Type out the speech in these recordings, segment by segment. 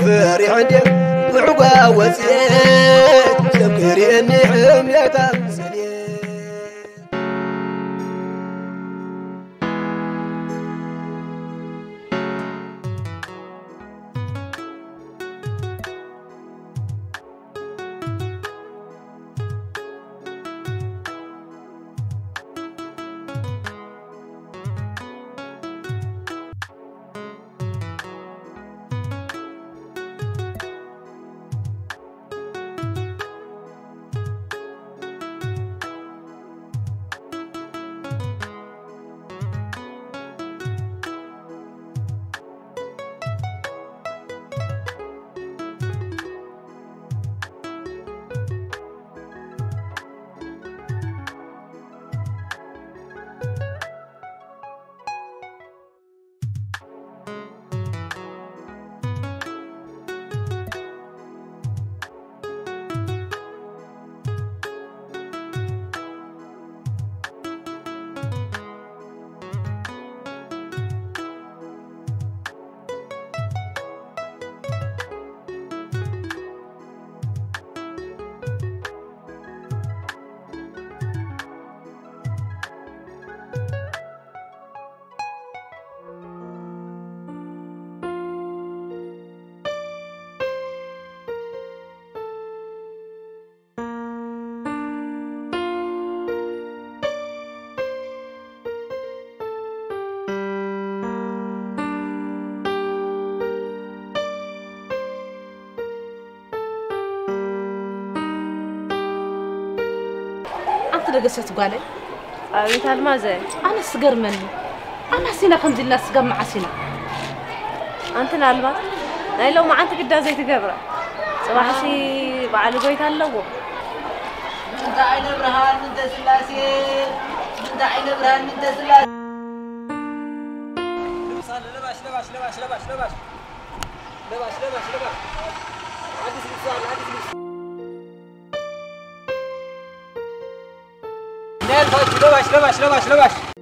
فري عندي وعقا وزيت تذكري اني حميتها قصة قالي أنت المازة أنا سجر مني أنا سينا خمس الناس سجر مع سينا أنت الألباس لا لو ما أنت قد زي تجبره صباح سي بعلو بيت هاللو من داعي نبرهان من دسلاسي من داعي نبرهان من دسلاسي لباش لباش لباش لباش لباش لباش لباش لباش عادي سلسال عادي سلسال لباش لباش لباش لباش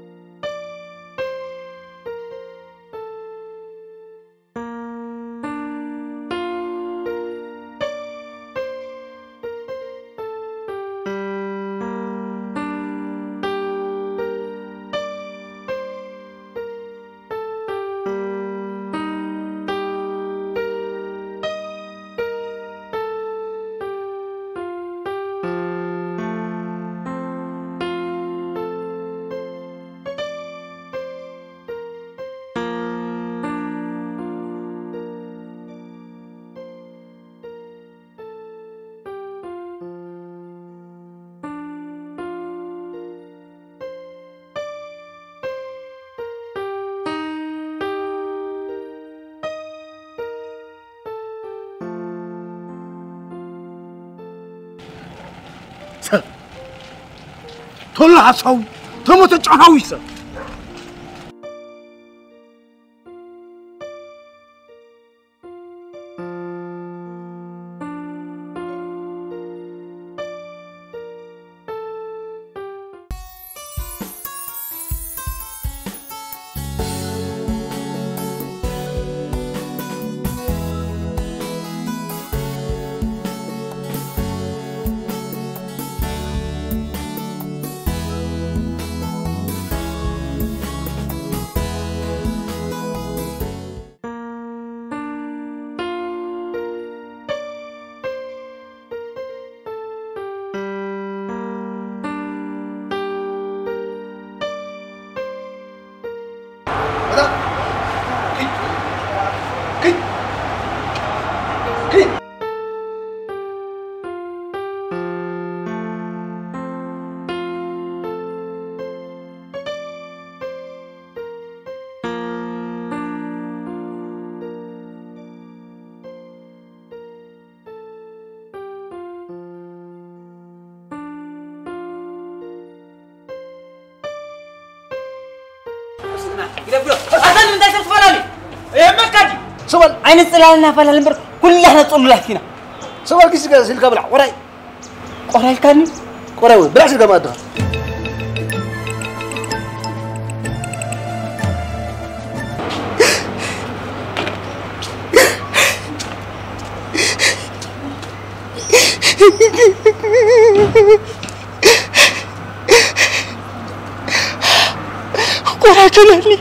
طلع صوت تموت تعاويسه أصلاً من دايس الفلاني يا مكادي سوال عين السلالة فلا المبر كلها نطول له فينا سوال كيس قال سلك بلع وراي كاني وراوي بلاش الجماد ده قراتلني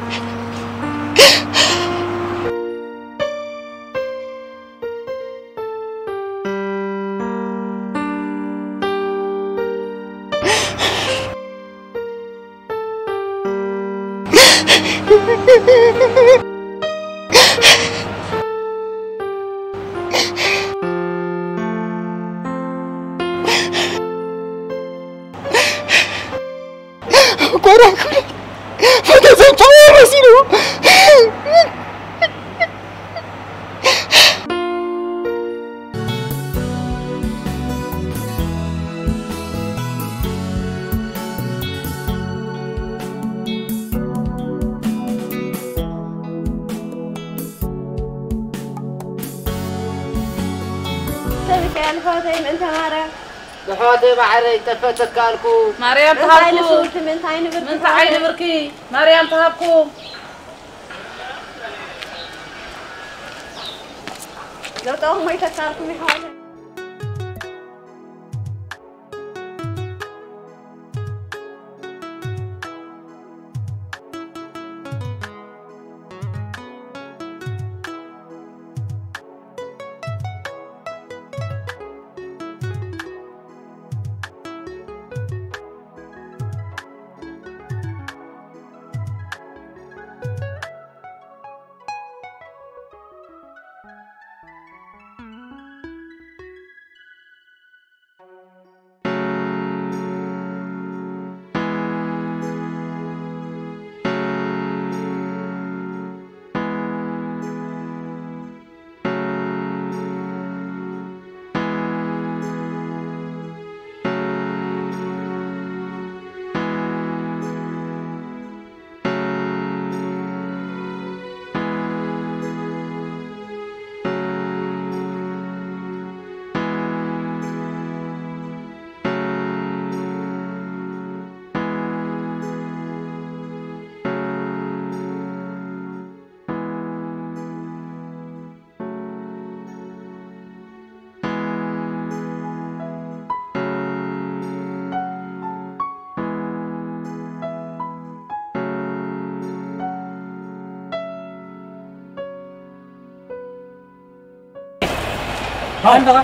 دحوتي بعري تفتك قالكو مريم تهابكو من تعين بركي مريم تهابكو لو تاخذ ما يتكالكم يحاول عندك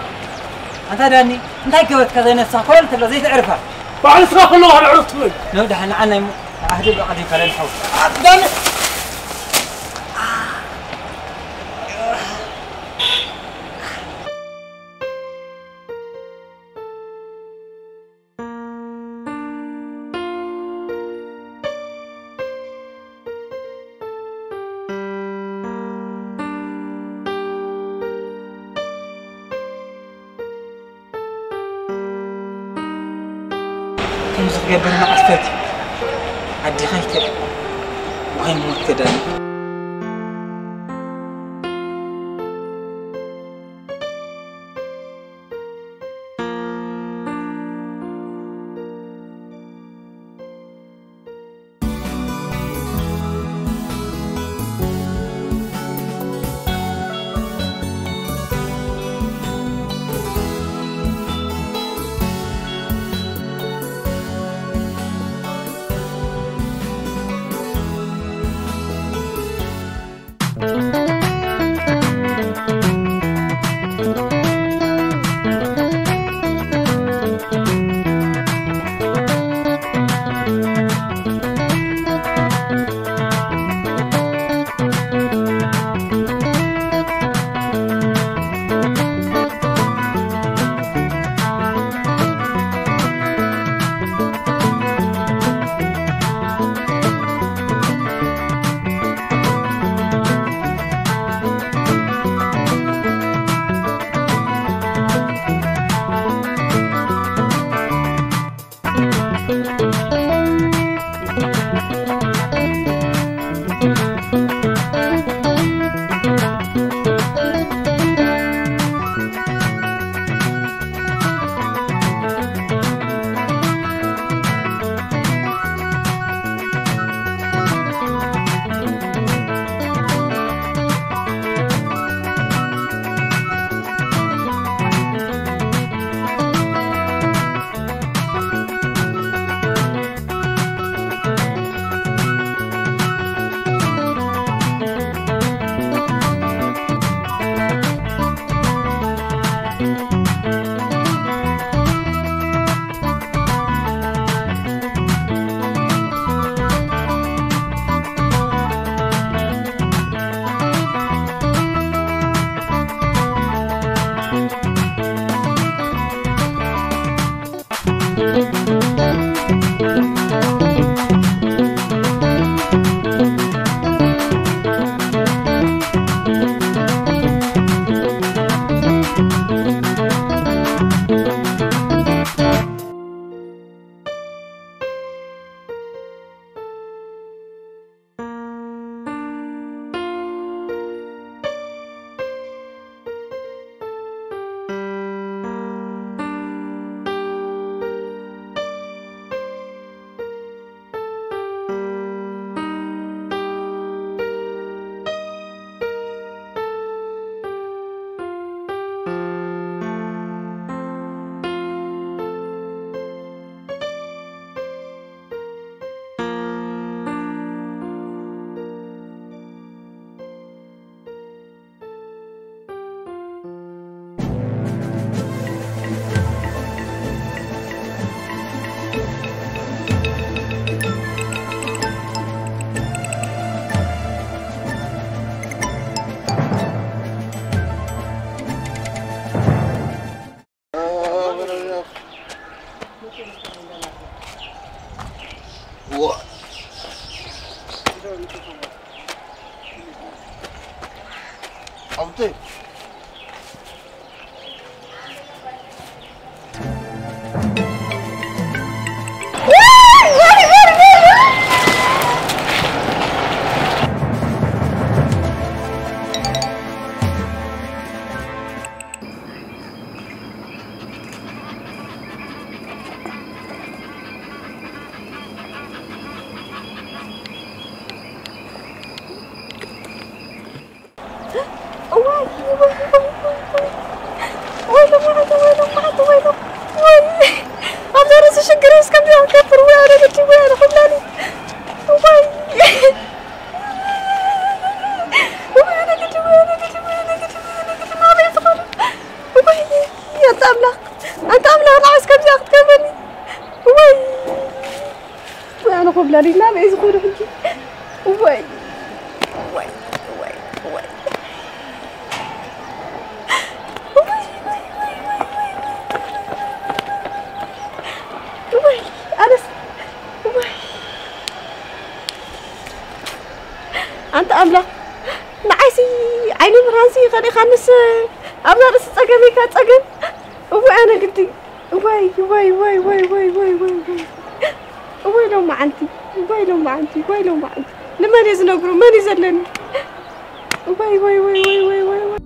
أنت داني أنت كيف كذا نفسك كل تبغى زي تعرفها بعد صراحة الله على عرفتك لو دحين عنا عهدي قاعدين كلام حول داني كم زغير بنا عسفتي عدي خيتك وين موت داني أوتي لا ما يزغون عندي واي واي واي واي واي أنس واي أنت أملا نعيسي عيني مرانسي خلي خانس أملا رس تسقمي كاتسقم وأنا قلتي واي واي واي واي واي واي واي واي لو ما عندي واي لو ما عندي واي لو ما عندي لما نزنقرو ما نزلني واي واي واي واي واي واي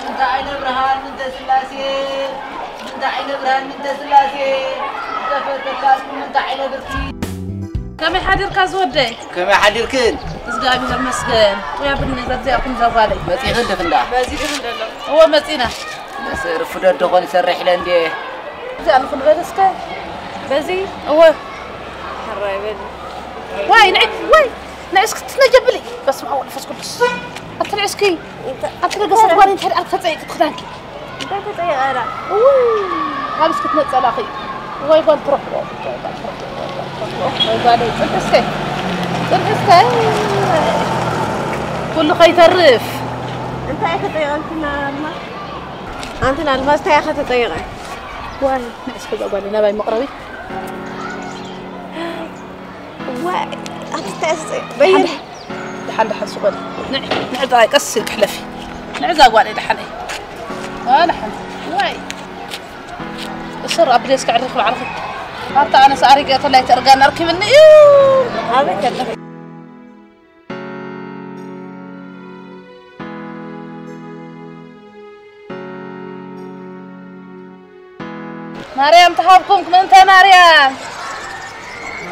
انت عين برهان من تسلاسي انت عين برهان من تسلاسي تفتكالكم انت عين بركي كم حدير كازودي كم حدير كن زقابي المسكين ويا بني زبزيكم زوالي متي غند فندا بازي غند هو متينا بس رفض الدخول يسرح لندي زي انا خد غيرسك بازي هو هراي بازي واي نعسك تنجبلي بس ما اول فاس كلش اتنعسكي انت قصد واني انت عارف تطيق تخدانكي انت تطيق انا هابس كتنصل اخي واي قال تروح واي قال تنحسكي كله خيترف انت يا اخي تطيق انت الماس يا اخي تطيق واي نعسك قال لنا باي مقربي واي اتستاسي بين لحن سوق نعد راي قص الكحلفي نعد اقوالي لحني لحن واي السر ابليس كعرف العرفك حتى انا ساري قلت لها ترقى نركبني هذا كله مريم تحبكم من تا مريم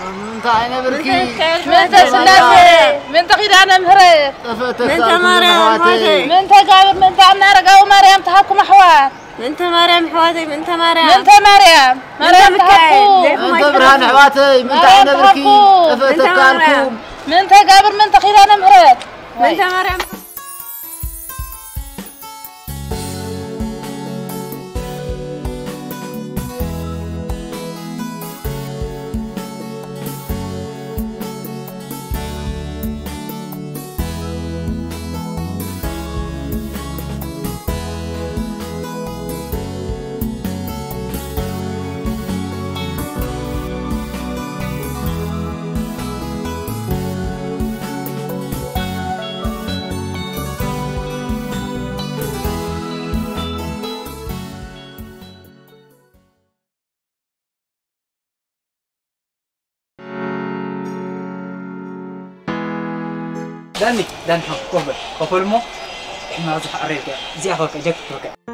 من تا عين بركي من تا سلاسي من تا خيدانا مهري من تا مريم من تا قابر من تا نارقا ومريم تحبكم احوال من تا مريم حواتي من تا مريم من تا مريم مريم تحبكم انت برهان حواتي من تا عين بركي افتكالكم من تا قابر من تا خيدانا مهري من تا مريم داني قفل مو ما زح أريد زي أخوك جك توك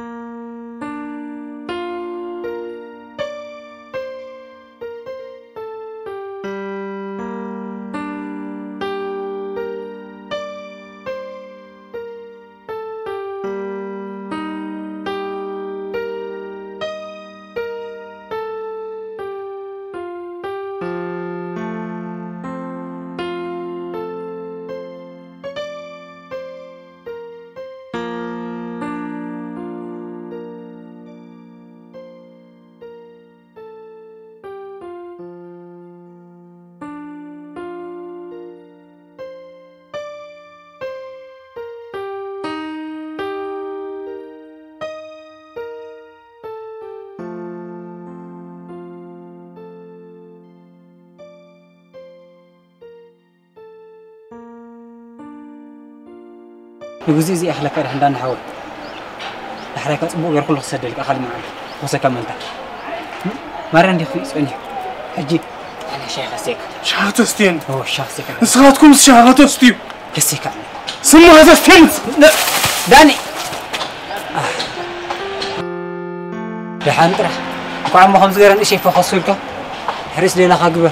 نجوزي زي أحلى كاره عندنا حول أحلى كاسبوع غير كله سدل كأخلي معنا وسكمل ده مرة عندي خوي اسمه حجي أنا شيخ سيك شهرتستين هو الشيخ سيك صغاتكم شهرتستين كسيك عني سمو هذا فيلز داني لحن ترى كم خمس غيران إيش يفخصولك حرس لنا خاقبه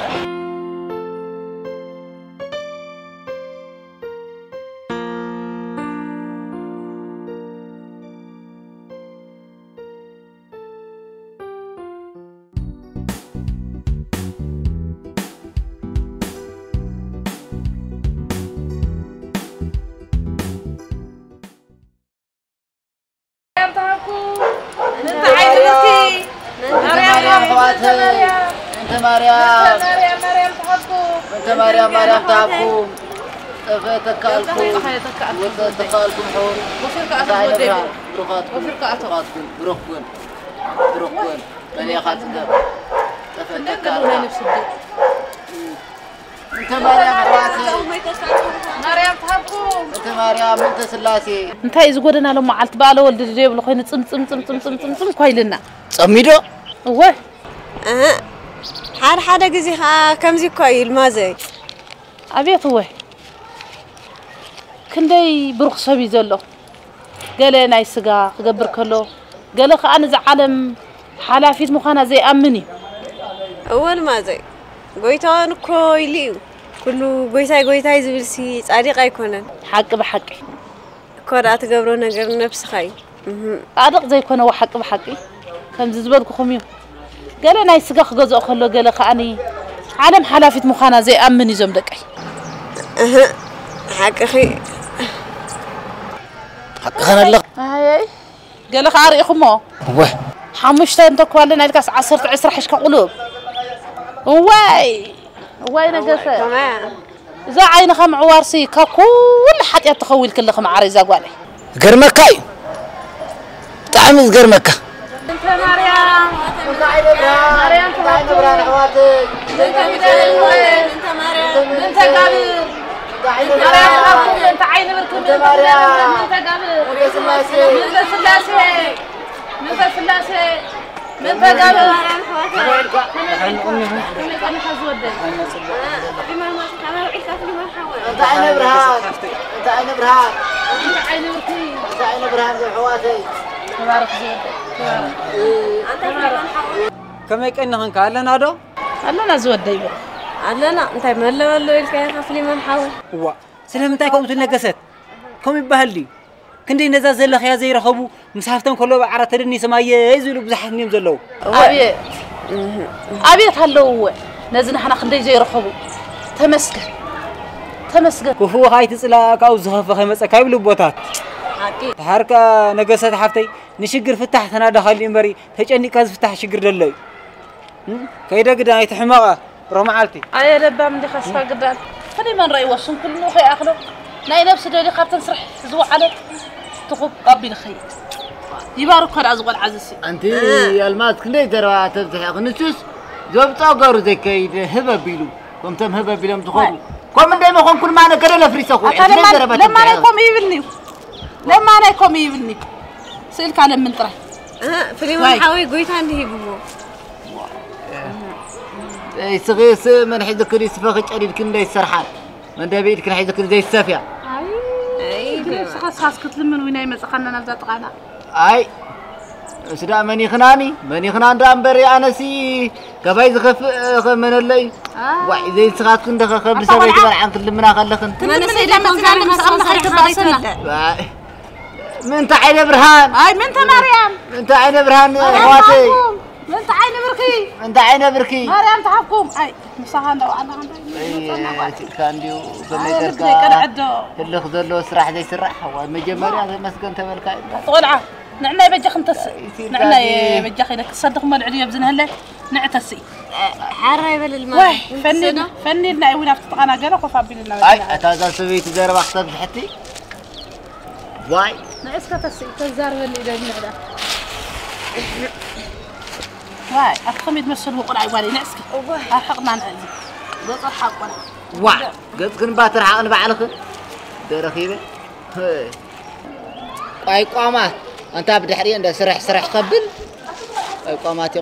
مريم تحبكم تكالكم وتكالكم حور بروكون من يخاطب تفكر انت مريم حواتي مريم تحبكم انت مريم انت سلاسي انت إذا قدنا لما عالت باله ولد جيب له خين تم كويلنا صميدو واه حدا جزي كم زي كويل ما زي أبيت واه كندي برخص بي زلو قال ناي سقا قبر كله قال لك أنا زعلم حلافيت مخانا زي أمني أول ما زي قويتان كويليو كله قويتاي زبلسي صادق يكونن حق بحق كورات قبرو نجر نفس خاي أدق زي كونه وحق بحقي كم زبالكم خميو قال ناي سقا خجزء خلو قال لك أني عالم حلافيت مخانا زي أمني زمدك حق أخي حق خان الله هاي قال لك عاري خمو واه حمشت أنت كوالنا الكاس عصرت عسر حشك قلوب واي نقص تمام إذا عين خم عوارسي كل حد يتخول كل خم عاري قوالي قرمكاي تعمز قرمكا انت مريم مريم انت قابل انت عين بركم انت قابل من سلاسي من قابل انت عين برهان انت عين برهان انت عين برهان زي حواتي تبارك زودك كم يكن هنك علنا هذا الله نزود دايما علنا انت ملو الكاي خفلي ما نحاول هو سلام انتايكم تنقست كم يبهلي كندي نزاز زل خيا زي رخبو مسحفتن كله بعرة ترني سمايه يزولو بزحنيم زلو أبيت هلو نزنا حنا خندي زي رخبو تمسك كفو هاي تسلا كاو زخف خمس كايب لبوتات تحركة نقصت حفتي نشجر فتح تنادى خلي مري تجني كاز فتح شجر دلوي كيدا قدا يتحمقه رمعالتي أي ربا من دي خاصة قدام خلي من رأي وصن كل نوخي أخلو ناي نفس دولي خاطر نسرح زوع على تقوب قبل الخير يبارك هذا أزغل عزيزي انت المات كندي ترى تفتح نسوس زوبطا قارو زي كيد هبه بيلو كنتم هبه بيلم تخرجوا كم من دايما كون كل معنا كده لفريس اخوي لما انا يكون يبني سئلك على من طرح فليما حاوي قويت عندي بابو اي صغير من حيد كريس فخج اريد كندي سرحان من دا بيد كن حيد كريس زي السافيا اي خاص كتل من وين يمسخنا نبدا طقانا اي سدا مني خنان دا امبري انسي كفاي زخف من اللي واي زي سخات كن دخل خبر سوي تبع عن كل منا خلخن من سيدا من كان مسامنا خيطباسنا من تعين برهان اي من مريم من تعين برهان اخواتي من تعين بركي من تعين بركي مريم تحبكم اي مسخان دو انا كان ديو اللي خذلو سراح زي سراح هو مجمريا زي مسكن تملكا طلعه نعنا يبجخ انتس نعنا يبجخ لك صدق ما العليا بزن هلا نعتسي حاره يبل الماء فني لنا وين افتقنا قال خوف بالله اي اتازا سويت زرب اختك حتي واي نعسك تسي تزار اللي دنيا واي اخمد مسل وقرع والي نعسك الحقنا نعزي بطل حقنا واي قد كن باتر حقن بعلك درخيبه قايقامات أنت بدحري عند سرح قبل قايقامات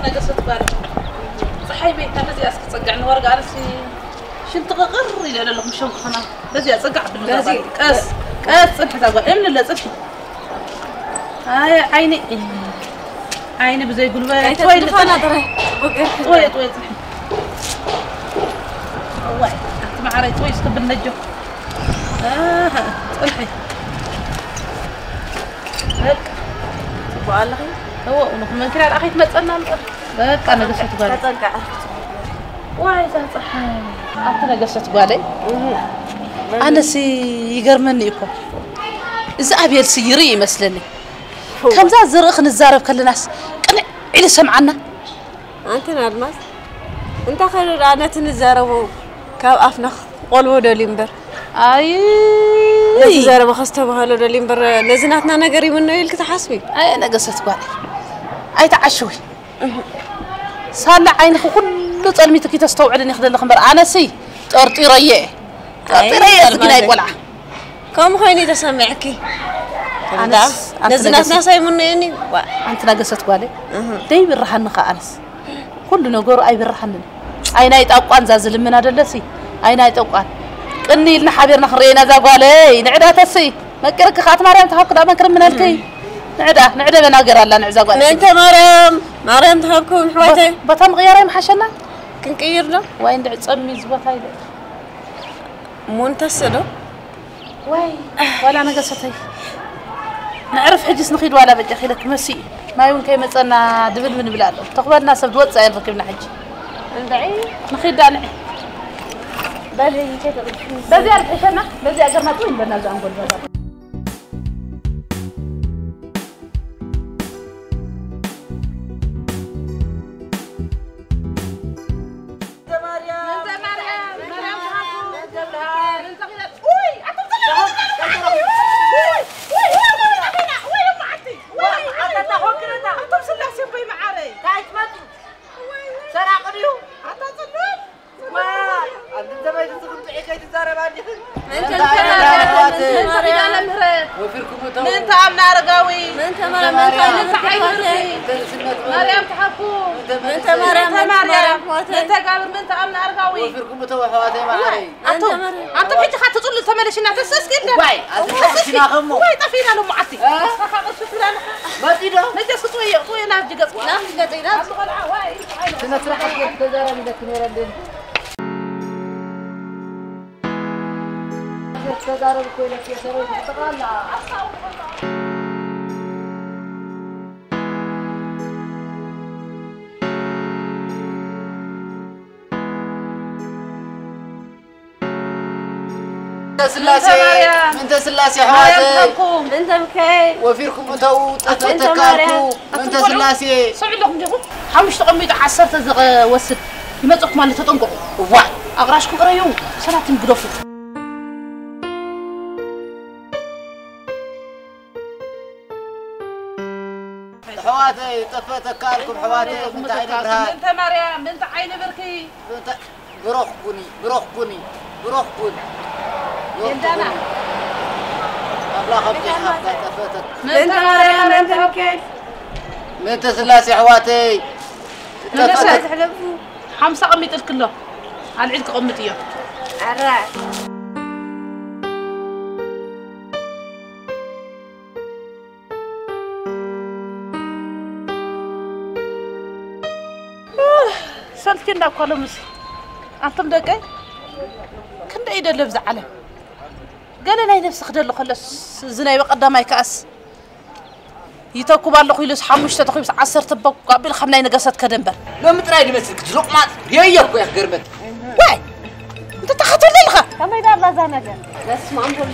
أنا قصة بالي صحيبي أنا لازم أسكت صقع الورقة أنا شنت غغر إلى لهم شو خنا لازم أصقع باللازم قاس صفحة أقول إمن اللي صفحة هاي عيني بزي يقول وين طويل طويل والله أنت ما عرفت طويل تبى النجو صلحي هيك والله هو ونحن كنا الأخي تمسنا بقى أنا قصة بالي تطلع واي صح أنت قصة بالي أنا يقرمني يكون إذا أبي السيري مثلني كم ذا زرق نزارب كل ناس قنع إلي سمعنا أنت نادمس أنت خير أنا تنزاربو كاب أفنخ قلبو دوليمبر أي نزاربو خسته بهالو دوليمبر لزناتنا نقري منه يلك تحسبي أي أنا قصة بالي أي تعشوي صار عينك كل طلميتك تستوعدني خذ الخمر أنا طرطيريه كنا يقولع كم خيني تسمعكي أنس نزناتنا ساي منه يعني أنت نقصت بالي داي بالرحن خالص كل نقول أي بالرحن أي نايت أوقان زازل من هذا اللسي أي نايت أوقان إني لنا حبيرنا خرينا ذا بالي نعدا تسي ما كرك خات مريم تحوك دا ما كرم من الكي نعدا بناقر الله نعزا بالي أنت مريم تحوكم حواتي بطم غياري محشنا كنكيرنا وين دعت صمي زبط هاي منتصرة وين ولا أنا قصتي نعرف حجس نخيد ولا بجي لك مسي ما يمكن مثلا دبل من بلاده تقبل ناس بدوت زين ركبنا حج ندعي نخيد دانع بالي كده بزي الحشنا بزي أجرنا توين بنرجع نقول بزي من تعمنا رقاوي من مريم تحكو من تقابل من تعمنا رقاوي وفيركم متوحواتي معي أنت بحيث خاطر تقول للثمانية شنا تسسكين ده واي أسمع خمو واي طفينا له معتي ما تيجي نجس طوية نافج قص نافج واي سنترح تزارع من الكنيرة دين تزارع كويلة في سروي تطلع من سلاسي حواتي انت مكاي وفيركم انتو تكاركو من سلاسي سوي لهم جبو حمش تقمي عصرت زغ وسد يمصق مال تطنقوا واي اغراشكم قريو سناتم قدوف حواتي طفت كاركم حواتي من عين برهان انت مريم انت عين بركي بروح بني عندنا الله خبطي حبك طفتك انت مريم انت مكاي من سلاسي حواتي طفتك حمسة قميت الكله على العيد قمت اياه عراك سالتنا كلامس أنتم دقي كنا إذا لبز على قال لنا نفس خدر له خلص زنا يبقى قدامي كأس يتوكب الله خيلس حمش تخيبس 10 تبق قبل خمناي نقصت كدنبر لو متراي مسك تزلق مات ييكو يا قربت واي انت تخطر ليلخه كما يدار لا زانجا لا اسمع انظر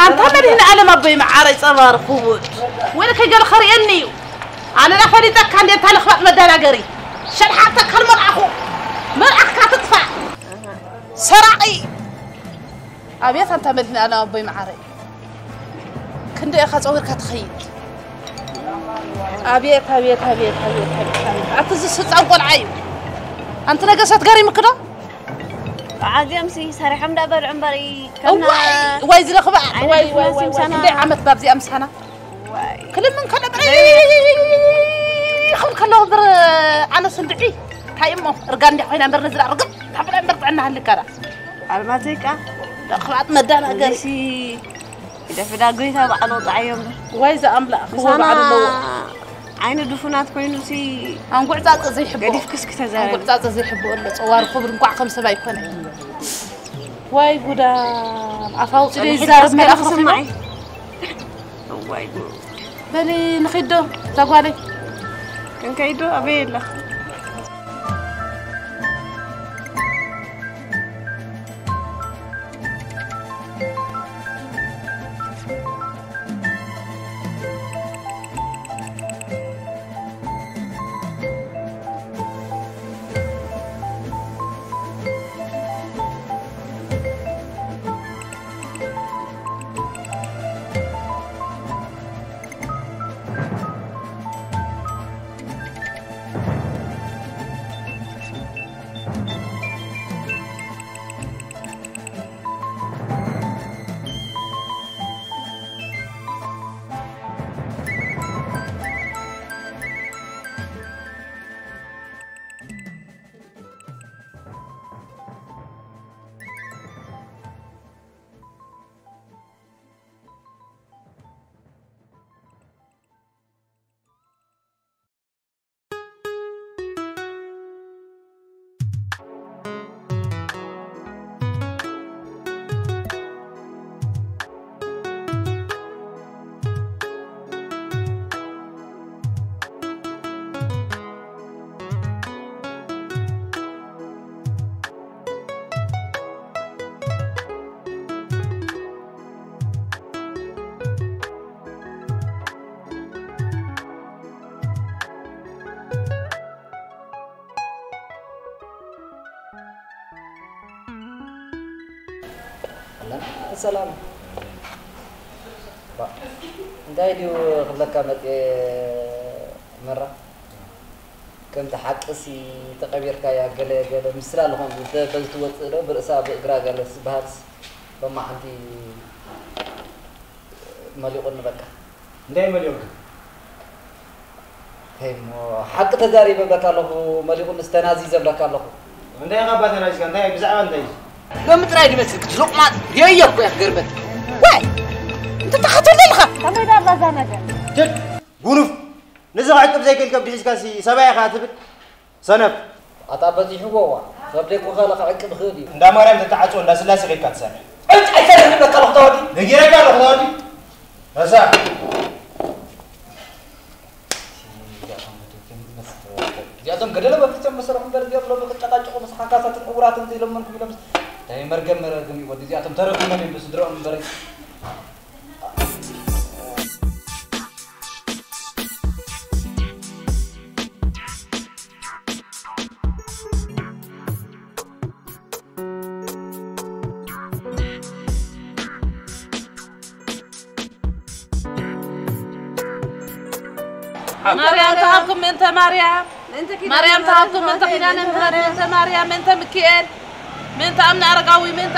انت من هنا على ما بي معاري صبار كود وينك قال خريني انا لا فريتك عندي انت لخبط مدلاغري شرحتك هالمرعخو مرعخك تطفع سرعي ابيت انت من هنا على ما بي معاري كندي اخا صورك تخيل أبيت أتزي ستعقل عيب أنت نقصت قري مكده عادي أمسي ساري حمد أبر عمبري كنا واي زي لخبع واي سنة عمت بابزي أمس هنا كل من كلا خل كله بر على صندوقي هاي أمه رجعني حين أمر نزل رقم حبل أمر عنا هالكرا الماتيكا خلعت مدانا قرسي إذا في داقويتها بعلو طعيم واي زي أملا هو بعد اللو عين دفونات كوينوسي أنقول تعطى زي حبه قديف كسك تزاري أنقول تعطى زي حبه ولا صوار خبر نقع 5 بايكون واي قدام عفاوتي لي زارب ملا خصم معي واي قود بلي نخيدو تقوالي كان كايدو أبي الله السلام دايدو خلك مت مرة كم تحقسي تقبيرك يا قال مسلا لهم بلتوت له برأسها بإقرا قال بهاتس بما عندي مليون بكا داي مليون هي مو حق تداري ببكا له مليون استنازي زبلكا له عندي غابات انا كان داي بزعوا عندي لو متراي مسك تزلق مات ييكو يا قربت واي انت تخطر ليلخه كما يدار لا زانجا جد غنوف نزغ عقب زي كل بديش كاسي سبايا خاتبت سنف أطابتي حبوا قبلك وخلق عقب خدي ندا مريم تتعصو ندا سلاسي غير كاتسامع أنت أكلم لك الخطوة دي نجيرك على الخطوة دي رزاق جاتهم قدلا بفتح مسرح بردي أطلب لك تقاطع مسحكاسات الأورات أنت لما نكمل بس تاني مرقم يودي جاتهم ترى من بس درون بري مريم تهاكم انت مريم تهاكم انت خلاني مهرد انت مريم انت مكيل من تأمن أرقاوي من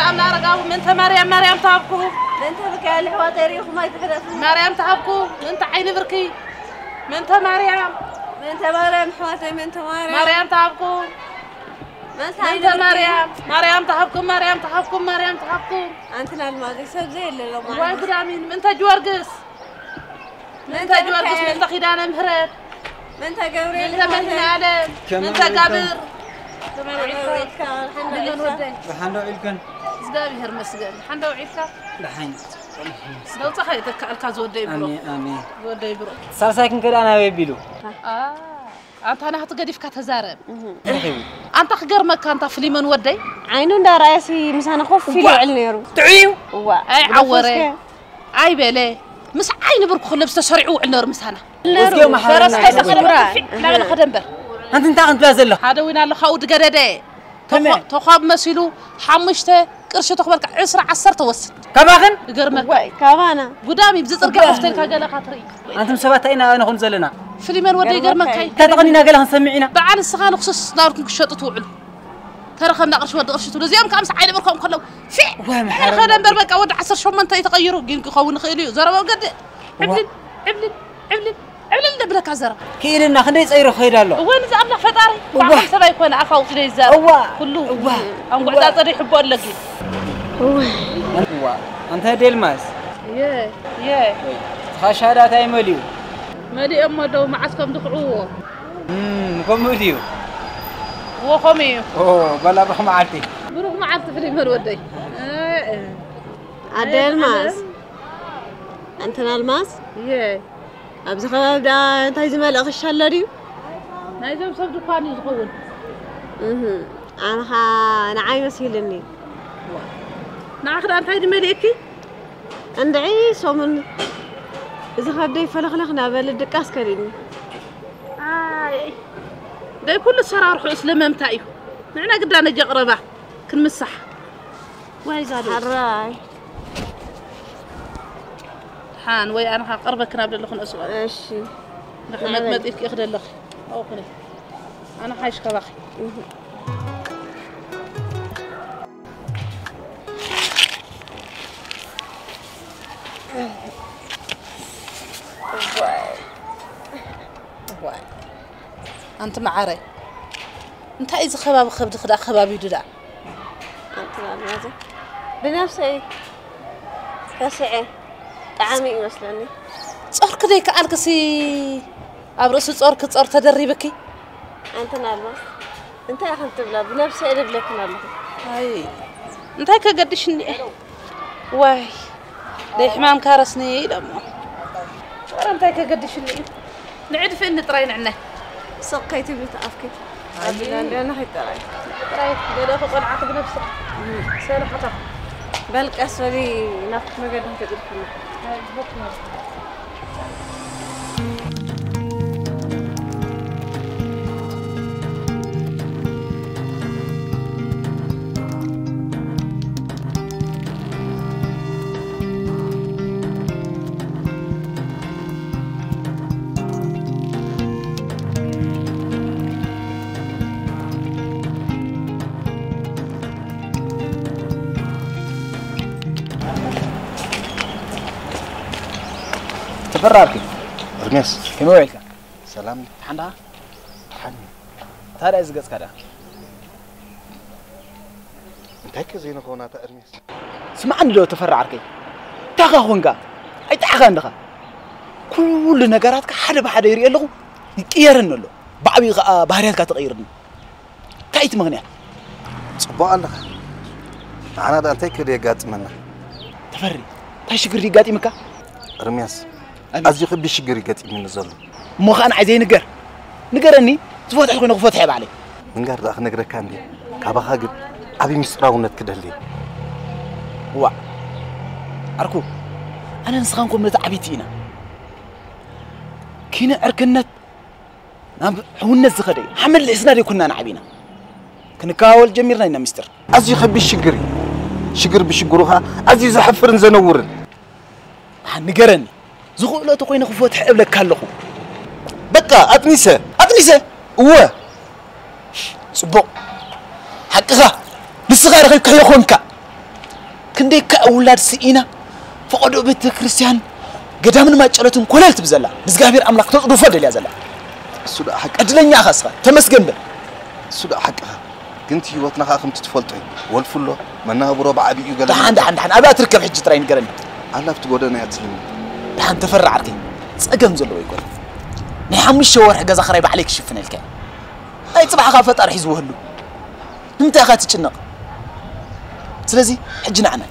مريم تهاكم انت بكى اللي هو تاريخ ما يتحدث مريم تهاكم انت عيني بركي من مريم حواتي من مريم مريم تهاكم من مريم تهاكم انت الماضي سب زي اللي لو ما واي قدامين من جورجس من خدانة مهرد من جبريل من عالم من قابر لحن عيلكن زدابي هرمسجن حندو عيلك لحين لو تخيل الكازودي برو امين زودي برو سالساكن كده انا بيبيلو انت انا هتقديف كتزارب انت خجرمك انت فليمن ودي عينو دا راسي مسانا خوف في لعل نيرو تعيو اي عوري اي بيلي مس عين برك خلبس تشرعوا على مسانا وسيو ما فرس هذا خدم خدمبر انت بلا زله هذا وين الله خود قرده تخاب مسيلو حمشته قرش تخبرك 10 توسد كباخن يقرمك واي كابانا قدامي بزرقه خفتين كاجلا خاطري انتم سبات اين نكون زلنا فيلمين ودي يقرمك هاي تتغنينا قالها نسمعينا بعد السخان خصوص داركم كشطوا علو ترى خمنا قرش ود قرشتو لزيام كامس عين بركم خلو في وين محرم خدمبر بقى ود 10 شو من يتغيروا جينك خون خيلي زربا قد عبلن دبلك عزرا كيلنا خلي يصيروا خير الله وين زعمنا فطاري بعد سبا يكون عفاو في الزار كله ام قعد طري يحبوا لك انت ديلماس يا خشادات اي مليو مالي اما دو معسكم دخعوه كوميديو وخمي بلا بروح معرتي بروح معرتي في المرودي عدلماس انت نالماس يا ابز خباب دا انت زمال اخش هلريو نايزم سب دكان يزغون انا عاي مسيلني ناخذ انت هيدي مليكي اندعي سومن اذا خدي فلخلخنا بلدك اسكريني ده كل سرار حوس لممتايو معنا قدانا جقربه كنمسح واي زادو حراي حان وي انا قربك نابل لخن اسوء ماشي نحن مديك ياخذ لك او خلي انا حايش كباخي انت معاري انت اذا خباب خبد خدا خبابي ددا انت لازم بنفسي كسعه طعامي يመስلني صور كدي كالكسي ابرس صور كصور تدريبكي انت نالماس انت يا خنت بلا بنفسي ادبلك نالله هاي انت كقدشني واي دي حمام كارسني دمو انت كقدشني نعرف ان طرين عنا سقيتي بتافكي عندنا هي طري طريت قال فوق العقد بنفسك سالة خطا بالك اسوري نفط ما قد تقول كله هاي بكره تفرارك ارميس كم وعيك سلام حنا حن ترى ازقص كذا انت هيك زين خونا ارميس سمعني لو تفرعرك تاخا خونغا اي تاخا ندخا كل نغاراتك حدا بحدا يري له يقيرن له بعبي ባህሪያትካ ተቀይርኒ ታይት ምክንያት صبا الله انا ده انت كده يጋጥመና ተፈሪ ታይ ሽግር ይጋጥምካ ارميس ازي خبي شجر يقطمني زلو مو خان عايزين نقرني تفتح كنا فتح علي نقر اخ نقرك عندي كابخا قد ابي مسراونت كدلي وا اركو انا نسخانكم متعبيتينا كينا اركنت نام حونت زخدي حمل الاسناد كنا نعبينا كنكاول جميرنا لنا مستر ازي خبي شجر بشجروها ازي زحفرن زنورن نقرني زخولة تقوين خفوت حبلك كالخو بقى أتنسى هو صبو حقها للصغار غير كيخونك كنديك أولاد سئينا فقدوا بيت كريستيان قدامنا ما تشالتهم كلالت بزلا بزغابير أملاك تقدوا فضل يا زلا السوداء حق أدلني أخسها تمسكن بل السوداء حقها كنت يوتنا خاخم تتفلطي والفلو منها بربع عبي يقول دحان أبي أتركب حج تراين قرني الله بتقولنا يا تسلمي دحان تفرع عركي صقم زلو يقول نحمش شوار حق زخريب عليك شفنا الكا هاي صباح خافت أرح يزوهلو نمتى أخات تشنق سلازي حجنا عنا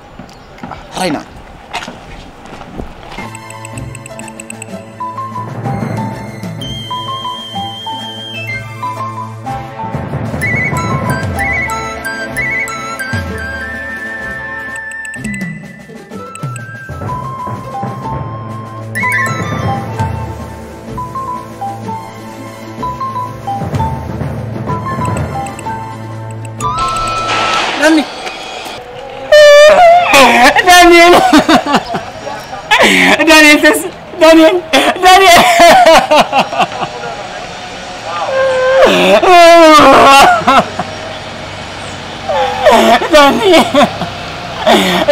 رينا دانيال دانيال دانيال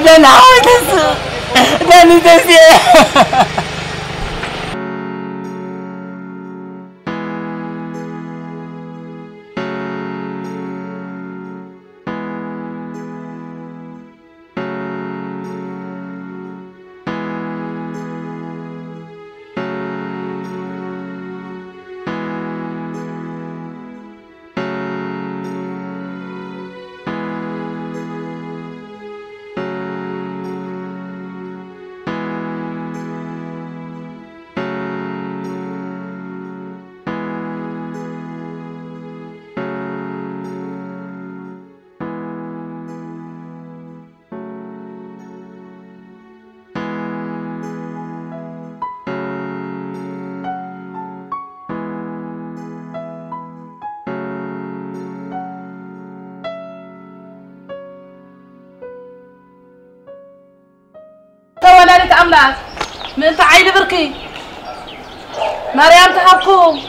داني عاوز داني تسير ولادة أملاك من تعيد بركي مريم تحبكم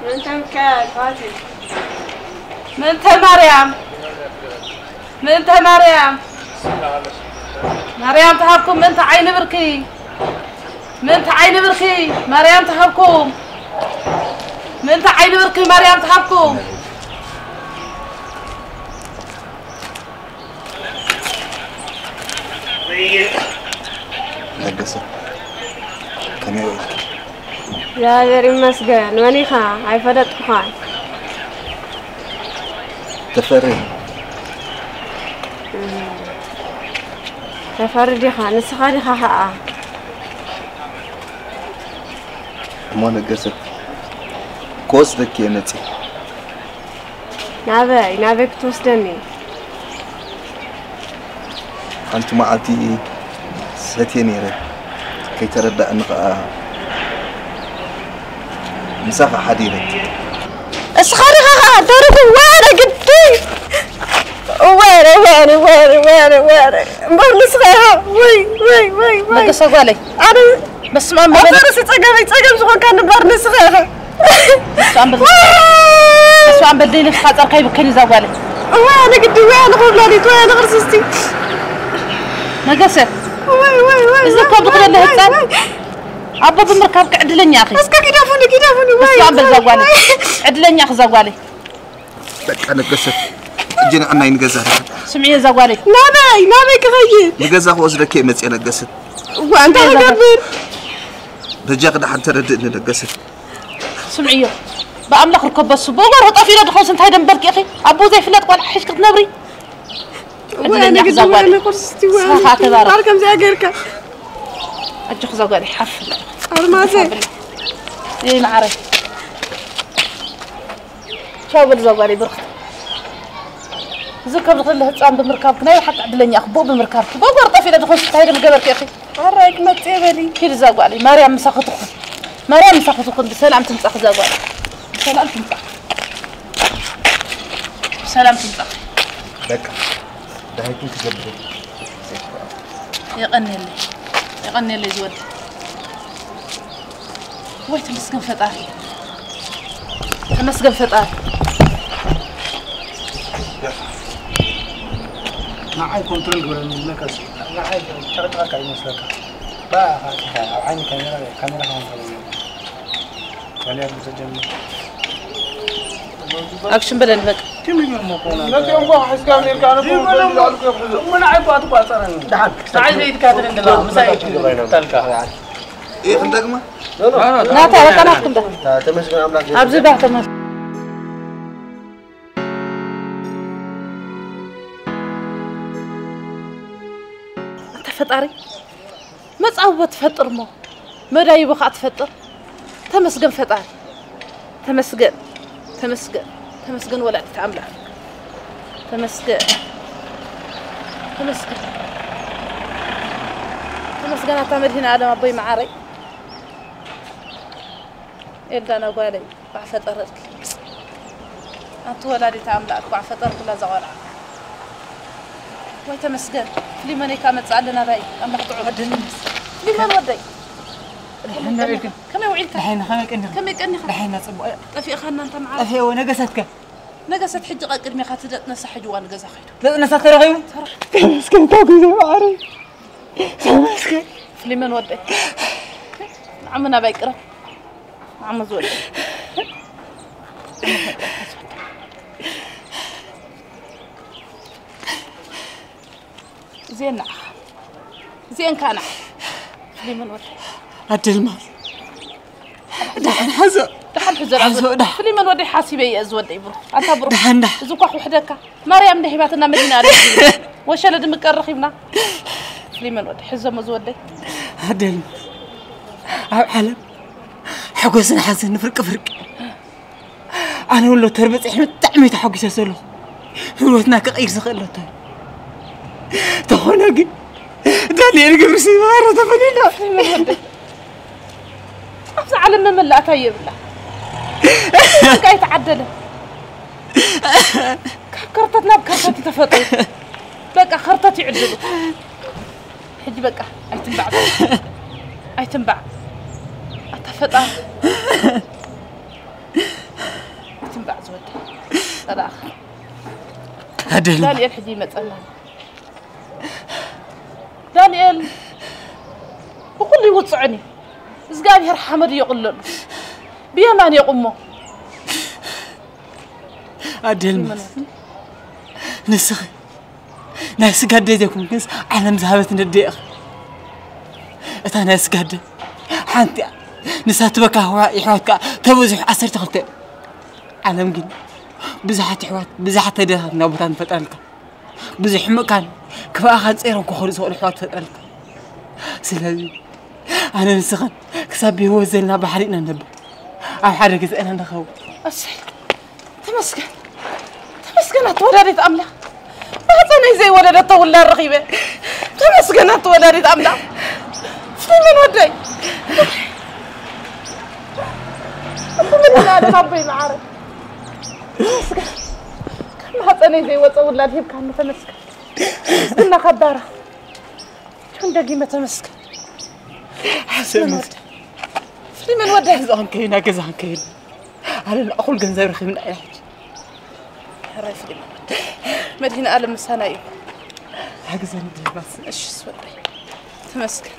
من تمكال فاتي من مريم من مريم مريم تحبكم من تعين بركي من تعين بركي مريم تحبكم من تعين بركي مريم تحبكم لقصة كم يوم لا غير مسجن ماني خا هاي فدت خاي تفرد خا نسخاري خا ما لقصة كوس ذكي يا نتي نابك توسدني أنت معتي ستينيرة كي تردد أنك مسافة حديدة اسخرها درب وين قدي وين برنسخها وي ما قصة قالي انا بس ما بس تقم شو كان برنسخها بس عم بديني في خاطر كيف كان يزوالي وين قدي وين غرلاني وين غرسستي ما قصة وي إذا كان بقول له هتان أبا بمركب عدلني يا أخي بس كيدافوني بس عم بزوالي عدلني يا أخي زوالي لك أنا قصة جينا أنا ينجزها سمعي زوالي نابي كغير نجزها هو زلك يمت أنا قصة وأنت غبر رجع قد حتى ردنا قصة سمعيه بأملك ركب بس بوغر هطافينا دخل سنت هيدا مبرك يا أخي أبو زي فلات قال حشكت نبري وأنا قد وأنا قرصتي وأنا أركم زي غيرك أجي زوالي حفل أرمازي إيه معرف شو بالزوالي برخت زكا بقول له هتصام بمركبك ناي حتى عدلني أخ بو بمركبك بوغر طافينا دخل سنت هيدا مقبرك يا أخي أراك ما تقبلي كيف زوالي مريم مساختكم مريم مساختكم بسلام تمسح زوالي بسلام تمسح بسلام تمسح لك ده هيكون كذب يغني اللي زود وي تمسكن فطاري تمسكن فطاري معي كنترول قبل لك معي تقطعك على مسلك بقى عيني كاميرا هون ولا بتجمع اكشن بدل بك كم يوم لا يوم واحد كامل يركان من عيب اطبع صار دحك ساعد لي تكاتر عند الله مساعد تلقى إيه عندك ما لا تعال انا احكم ده تمسك املاك ابزي بقى تمام انت فطاري ما تصوت تفطر مو ما داي بخا تفطر تمسكن فطاري تمسكن ولا تتعامل تمسكن تعمل هنا ادم ابوي معاري إذا أنا قالي بعفطرك أنت ولادي تعملك بعفطرك لا زغرة واي تمسكن فليمن كامت علينا باي أما قطعوا فليمن ودي دحين نبيك كم يوعيك دحين خمك إني كم يكني دحين نصب أفي أخذنا أنت معاه أفي ونقصتك نقصت حج قدمي خاتدت نسح جوان قزا خيدو لا نسخ رغيم مسكين تاكل زي ما عارف مسكين فليمن ودي عمنا بايقرا عم زول زين زين كان فليمن ودي عدل مال دحين حزق حزق فليمن ودي حاسبي أزود إبرو أنت برو دحين زوكا وحدك مريم نهباتنا مدينة عليك وشلد مكرخينا فليمن ودي حزق مزودي عدل علم حقوسنا حزن نفرق أنا ولا تربت إحنا تعمي تحقس سلو هروتنا كغير سخلته تخونك داني ألقى بسيارة تفنينا فليمن ودي أفزع على من لا طيب لا كاي تعدل كرتتنا بكرتتي تفطي بقى خرطتي عدلوا حجي بقى أي تنبع أتفطى تنبع زود صراخ هدل دانيال حجي مثلا دانيال بقول لي وصعني زقابي حمد يقول بيمان يقومه أدل نسخ ناس قديتكم كنس على مذهبة نديق أتا ناس قد حانتي نسات بكا هو يحوتك تبوزح عصر تخلت علم جن بزحت حوات بزحت ده نبضان فتالك بزح مكان كفا أخذ صيرهم كخور سوق الحوات فتالك سلالي أنا نسخن كسبي هو زلنا بحريقنا نبي أو حركت أنا نخو أسهل تمسكن أتولدت أملا ما أتني زي ولدت ولا الرغيبة تمسكن أتولدت أملا فليمن ودي من هذا ربي معارف تمسكن كم أتني زي ولا الهيب كان متمسكن قلنا خبارة شو دقيمة تمسكن حسن فليمن ودي زان كينا كزان كينا على أقول جنزير رخي من أي حاجة راي فليمن ودي مدينة ألم سنايب حاجة زين بس إيش سودي تمسكن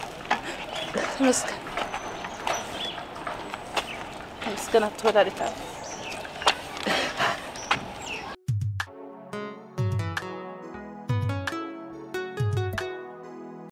تمسكن أتولدت